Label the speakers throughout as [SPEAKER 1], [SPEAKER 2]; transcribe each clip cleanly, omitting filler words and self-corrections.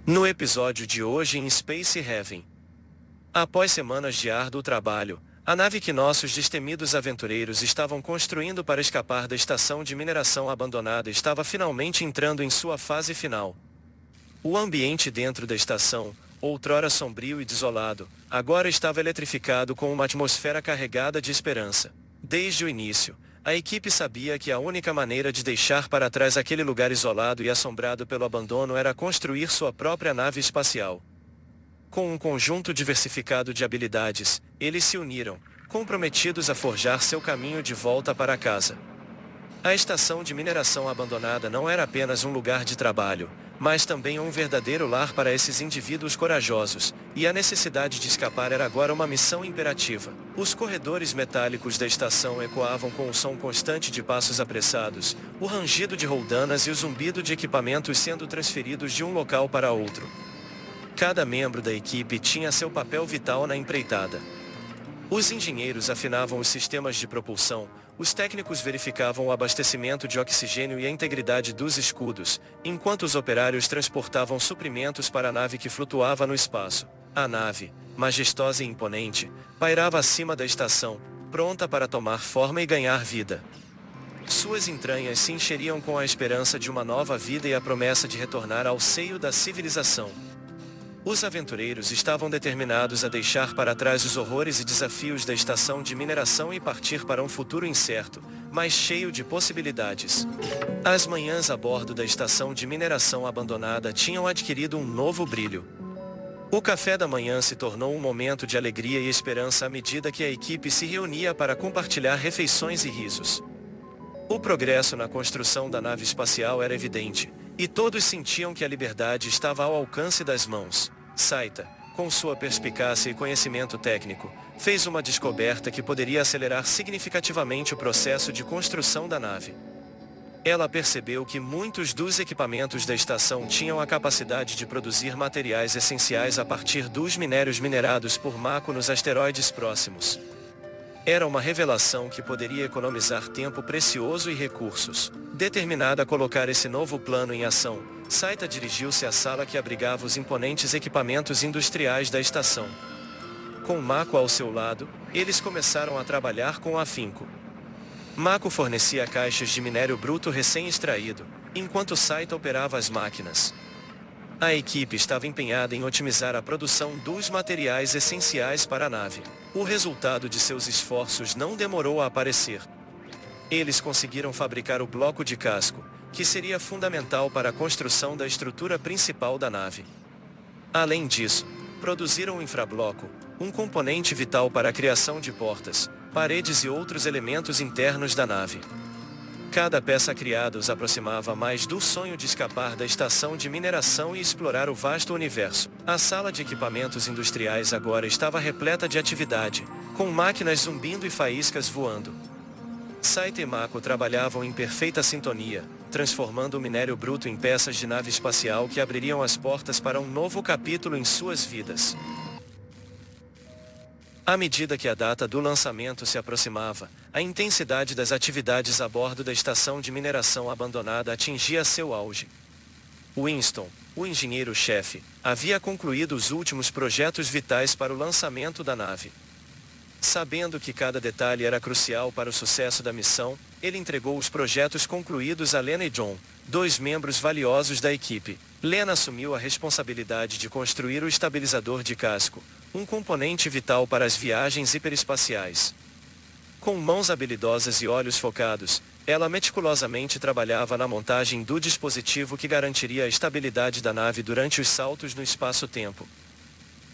[SPEAKER 1] No episódio de hoje em Space Heaven. Após semanas de árduo trabalho, a nave que nossos destemidos aventureiros estavam construindo para escapar da estação de mineração abandonada estava finalmente entrando em sua fase final. O ambiente dentro da estação, outrora sombrio e desolado, agora estava eletrificado com uma atmosfera carregada de esperança. Desde o início, a equipe sabia que a única maneira de deixar para trás aquele lugar isolado e assombrado pelo abandono era construir sua própria nave espacial. Com um conjunto diversificado de habilidades, eles se uniram, comprometidos a forjar seu caminho de volta para casa. A estação de mineração abandonada não era apenas um lugar de trabalho, mas também um verdadeiro lar para esses indivíduos corajosos, e a necessidade de escapar era agora uma missão imperativa. Os corredores metálicos da estação ecoavam com o som constante de passos apressados, o rangido de roldanas e o zumbido de equipamentos sendo transferidos de um local para outro. Cada membro da equipe tinha seu papel vital na empreitada. Os engenheiros afinavam os sistemas de propulsão, os técnicos verificavam o abastecimento de oxigênio e a integridade dos escudos, enquanto os operários transportavam suprimentos para a nave que flutuava no espaço. A nave, majestosa e imponente, pairava acima da estação, pronta para tomar forma e ganhar vida. Suas entranhas se encheriam com a esperança de uma nova vida e a promessa de retornar ao seio da civilização. Os aventureiros estavam determinados a deixar para trás os horrores e desafios da estação de mineração e partir para um futuro incerto, mas cheio de possibilidades. As manhãs a bordo da estação de mineração abandonada tinham adquirido um novo brilho. O café da manhã se tornou um momento de alegria e esperança à medida que a equipe se reunia para compartilhar refeições e risos. O progresso na construção da nave espacial era evidente, e todos sentiam que a liberdade estava ao alcance das mãos. Saita, com sua perspicácia e conhecimento técnico, fez uma descoberta que poderia acelerar significativamente o processo de construção da nave. Ela percebeu que muitos dos equipamentos da estação tinham a capacidade de produzir materiais essenciais a partir dos minérios minerados por Mako nos asteroides próximos. Era uma revelação que poderia economizar tempo precioso e recursos. Determinada a colocar esse novo plano em ação, Saita dirigiu-se à sala que abrigava os imponentes equipamentos industriais da estação. Com Mako ao seu lado, eles começaram a trabalhar com afinco. Mako fornecia caixas de minério bruto recém-extraído, enquanto Saita operava as máquinas. A equipe estava empenhada em otimizar a produção dos materiais essenciais para a nave. O resultado de seus esforços não demorou a aparecer. Eles conseguiram fabricar o bloco de casco, que seria fundamental para a construção da estrutura principal da nave. Além disso, produziram o infrabloco, um componente vital para a criação de portas, paredes e outros elementos internos da nave. Cada peça criada os aproximava mais do sonho de escapar da estação de mineração e explorar o vasto universo. A sala de equipamentos industriais agora estava repleta de atividade, com máquinas zumbindo e faíscas voando. Saita e Mako trabalhavam em perfeita sintonia, transformando o minério bruto em peças de nave espacial que abririam as portas para um novo capítulo em suas vidas. À medida que a data do lançamento se aproximava, a intensidade das atividades a bordo da estação de mineração abandonada atingia seu auge. Winston, o engenheiro-chefe, havia concluído os últimos projetos vitais para o lançamento da nave. Sabendo que cada detalhe era crucial para o sucesso da missão, ele entregou os projetos concluídos a Lena e John, dois membros valiosos da equipe. Lena assumiu a responsabilidade de construir o estabilizador de casco, um componente vital para as viagens hiperespaciais. Com mãos habilidosas e olhos focados, ela meticulosamente trabalhava na montagem do dispositivo que garantiria a estabilidade da nave durante os saltos no espaço-tempo.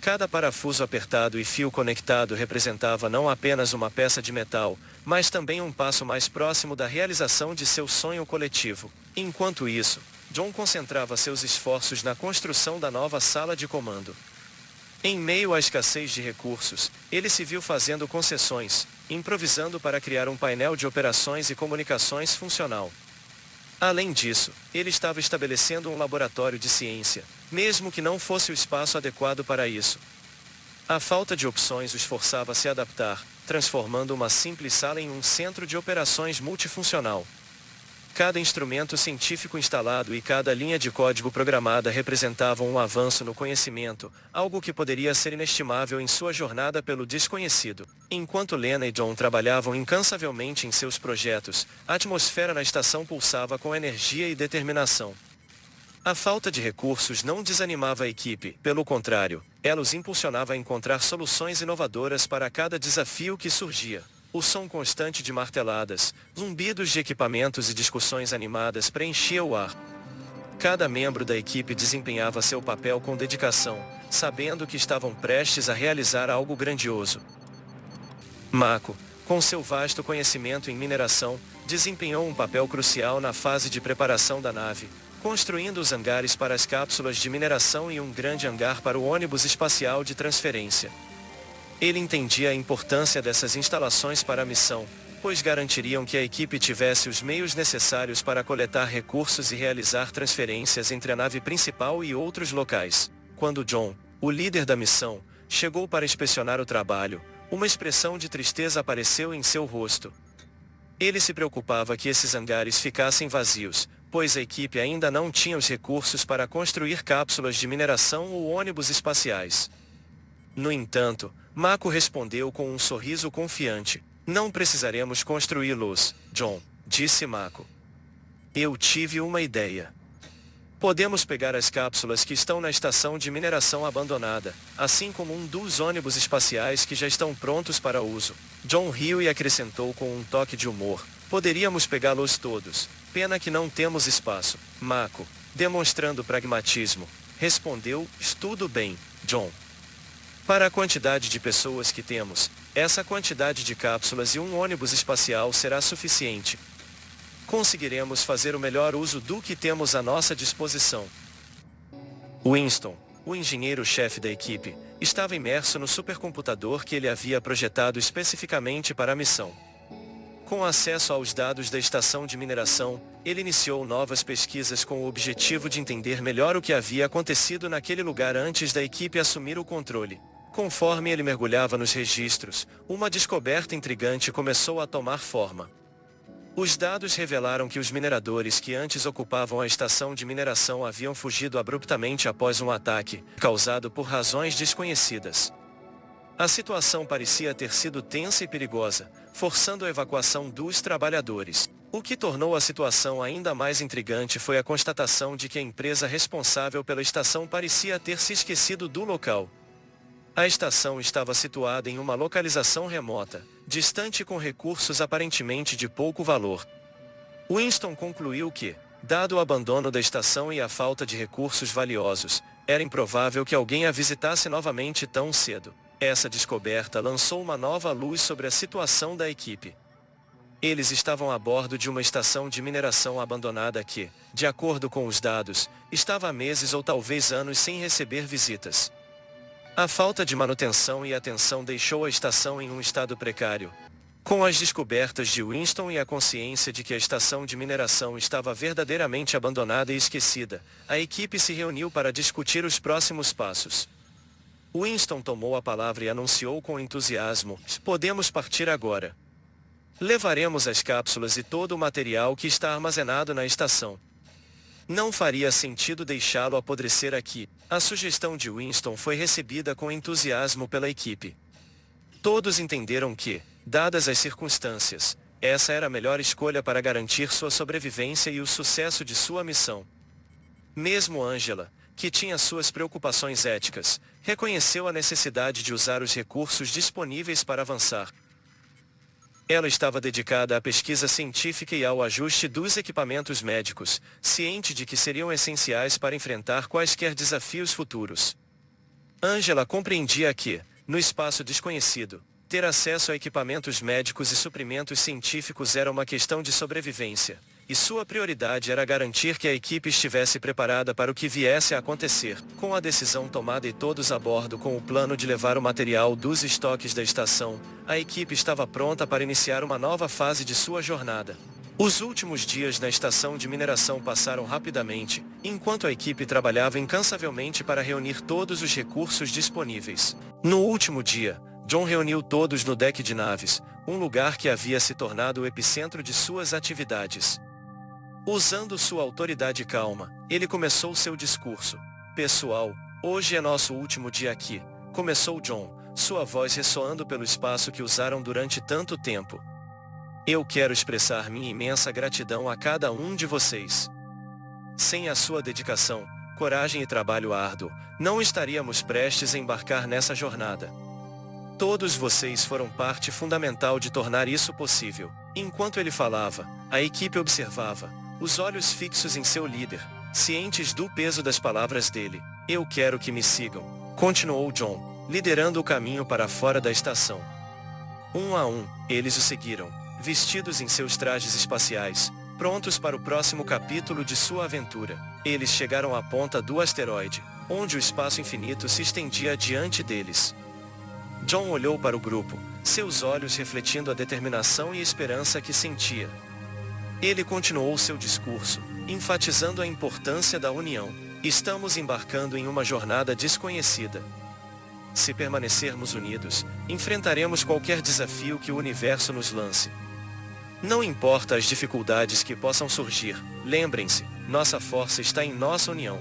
[SPEAKER 1] Cada parafuso apertado e fio conectado representava não apenas uma peça de metal, mas também um passo mais próximo da realização de seu sonho coletivo. Enquanto isso, John concentrava seus esforços na construção da nova sala de comando. Em meio à escassez de recursos, ele se viu fazendo concessões, improvisando para criar um painel de operações e comunicações funcional. Além disso, ele estava estabelecendo um laboratório de ciência, mesmo que não fosse o espaço adequado para isso. A falta de opções os forçava a se adaptar, transformando uma simples sala em um centro de operações multifuncional. Cada instrumento científico instalado e cada linha de código programada representavam um avanço no conhecimento, algo que poderia ser inestimável em sua jornada pelo desconhecido. Enquanto Lena e John trabalhavam incansavelmente em seus projetos, a atmosfera na estação pulsava com energia e determinação. A falta de recursos não desanimava a equipe, pelo contrário, ela os impulsionava a encontrar soluções inovadoras para cada desafio que surgia. O som constante de marteladas, zumbidos de equipamentos e discussões animadas preenchia o ar. Cada membro da equipe desempenhava seu papel com dedicação, sabendo que estavam prestes a realizar algo grandioso. Mako, com seu vasto conhecimento em mineração, desempenhou um papel crucial na fase de preparação da nave, construindo os hangares para as cápsulas de mineração e um grande hangar para o ônibus espacial de transferência. Ele entendia a importância dessas instalações para a missão, pois garantiriam que a equipe tivesse os meios necessários para coletar recursos e realizar transferências entre a nave principal e outros locais. Quando John, o líder da missão, chegou para inspecionar o trabalho, uma expressão de tristeza apareceu em seu rosto. Ele se preocupava que esses hangares ficassem vazios, pois a equipe ainda não tinha os recursos para construir cápsulas de mineração ou ônibus espaciais. No entanto, Mako respondeu com um sorriso confiante. Não precisaremos construí-los, John, disse Mako. Eu tive uma ideia. Podemos pegar as cápsulas que estão na estação de mineração abandonada, assim como um dos ônibus espaciais que já estão prontos para uso. John riu e acrescentou com um toque de humor. Poderíamos pegá-los todos. Pena que não temos espaço. Mako, demonstrando pragmatismo, respondeu, tudo bem, John. Para a quantidade de pessoas que temos, essa quantidade de cápsulas e um ônibus espacial será suficiente. Conseguiremos fazer o melhor uso do que temos à nossa disposição. Winston, o engenheiro-chefe da equipe, estava imerso no supercomputador que ele havia projetado especificamente para a missão. Com acesso aos dados da estação de mineração, ele iniciou novas pesquisas com o objetivo de entender melhor o que havia acontecido naquele lugar antes da equipe assumir o controle. Conforme ele mergulhava nos registros, uma descoberta intrigante começou a tomar forma. Os dados revelaram que os mineradores que antes ocupavam a estação de mineração haviam fugido abruptamente após um ataque, causado por razões desconhecidas. A situação parecia ter sido tensa e perigosa, forçando a evacuação dos trabalhadores. O que tornou a situação ainda mais intrigante foi a constatação de que a empresa responsável pela estação parecia ter se esquecido do local. A estação estava situada em uma localização remota, distante com recursos aparentemente de pouco valor. Winston concluiu que, dado o abandono da estação e a falta de recursos valiosos, era improvável que alguém a visitasse novamente tão cedo. Essa descoberta lançou uma nova luz sobre a situação da equipe. Eles estavam a bordo de uma estação de mineração abandonada que, de acordo com os dados, estava há meses ou talvez anos sem receber visitas. A falta de manutenção e atenção deixou a estação em um estado precário. Com as descobertas de Winston e a consciência de que a estação de mineração estava verdadeiramente abandonada e esquecida, a equipe se reuniu para discutir os próximos passos. Winston tomou a palavra e anunciou com entusiasmo: podemos partir agora. Levaremos as cápsulas e todo o material que está armazenado na estação. Não faria sentido deixá-lo apodrecer aqui. A sugestão de Winston foi recebida com entusiasmo pela equipe. Todos entenderam que, dadas as circunstâncias, essa era a melhor escolha para garantir sua sobrevivência e o sucesso de sua missão. Mesmo Angela, que tinha suas preocupações éticas, reconheceu a necessidade de usar os recursos disponíveis para avançar. Ela estava dedicada à pesquisa científica e ao ajuste dos equipamentos médicos, ciente de que seriam essenciais para enfrentar quaisquer desafios futuros. Angela compreendia que, no espaço desconhecido, ter acesso a equipamentos médicos e suprimentos científicos era uma questão de sobrevivência, e sua prioridade era garantir que a equipe estivesse preparada para o que viesse a acontecer. Com a decisão tomada e todos a bordo com o plano de levar o material dos estoques da estação, a equipe estava pronta para iniciar uma nova fase de sua jornada. Os últimos dias na estação de mineração passaram rapidamente, enquanto a equipe trabalhava incansavelmente para reunir todos os recursos disponíveis. No último dia, John reuniu todos no deck de naves, um lugar que havia se tornado o epicentro de suas atividades. Usando sua autoridade calma, ele começou seu discurso. Pessoal, hoje é nosso último dia aqui, começou John, sua voz ressoando pelo espaço que usaram durante tanto tempo. Eu quero expressar minha imensa gratidão a cada um de vocês. Sem a sua dedicação, coragem e trabalho árduo, não estaríamos prestes a embarcar nessa jornada. Todos vocês foram parte fundamental de tornar isso possível. Enquanto ele falava, a equipe observava, os olhos fixos em seu líder, cientes do peso das palavras dele. Eu quero que me sigam, continuou John, liderando o caminho para fora da estação. Um a um, eles o seguiram, vestidos em seus trajes espaciais, prontos para o próximo capítulo de sua aventura. Eles chegaram à ponta do asteroide, onde o espaço infinito se estendia diante deles. John olhou para o grupo, seus olhos refletindo a determinação e esperança que sentia. Ele continuou seu discurso, enfatizando a importância da união. Estamos embarcando em uma jornada desconhecida. Se permanecermos unidos, enfrentaremos qualquer desafio que o universo nos lance. Não importa as dificuldades que possam surgir, lembrem-se, nossa força está em nossa união.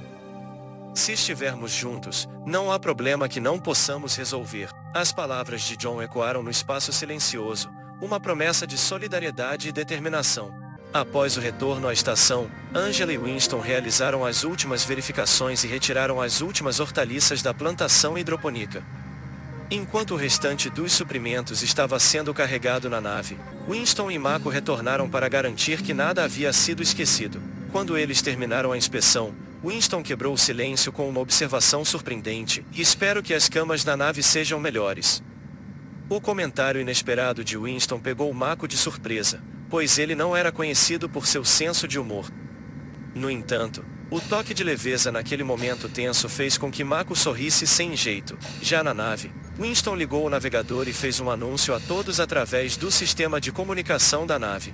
[SPEAKER 1] Se estivermos juntos, não há problema que não possamos resolver. As palavras de John ecoaram no espaço silencioso, uma promessa de solidariedade e determinação. Após o retorno à estação, Angela e Winston realizaram as últimas verificações e retiraram as últimas hortaliças da plantação hidropônica. Enquanto o restante dos suprimentos estava sendo carregado na nave, Winston e Mako retornaram para garantir que nada havia sido esquecido. Quando eles terminaram a inspeção, Winston quebrou o silêncio com uma observação surpreendente: espero que as camas da nave sejam melhores. O comentário inesperado de Winston pegou Mako de surpresa, pois ele não era conhecido por seu senso de humor. No entanto, o toque de leveza naquele momento tenso fez com que Mako sorrisse sem jeito. Já na nave, Winston ligou o navegador e fez um anúncio a todos através do sistema de comunicação da nave.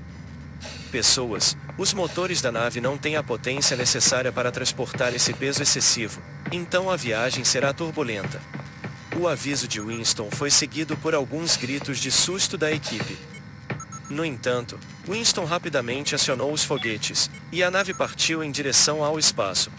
[SPEAKER 1] Pessoas, os motores da nave não têm a potência necessária para transportar esse peso excessivo, então a viagem será turbulenta. O aviso de Winston foi seguido por alguns gritos de susto da equipe. No entanto, Winston rapidamente acionou os foguetes, e a nave partiu em direção ao espaço.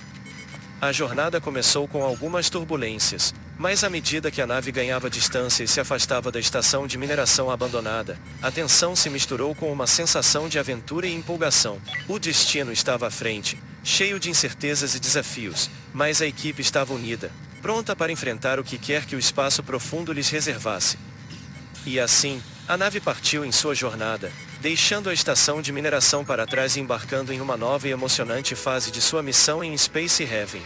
[SPEAKER 1] A jornada começou com algumas turbulências, mas à medida que a nave ganhava distância e se afastava da estação de mineração abandonada, a tensão se misturou com uma sensação de aventura e empolgação. O destino estava à frente, cheio de incertezas e desafios, mas a equipe estava unida, pronta para enfrentar o que quer que o espaço profundo lhes reservasse. E assim, a nave partiu em sua jornada, deixando a estação de mineração para trás e embarcando em uma nova e emocionante fase de sua missão em Space Heaven.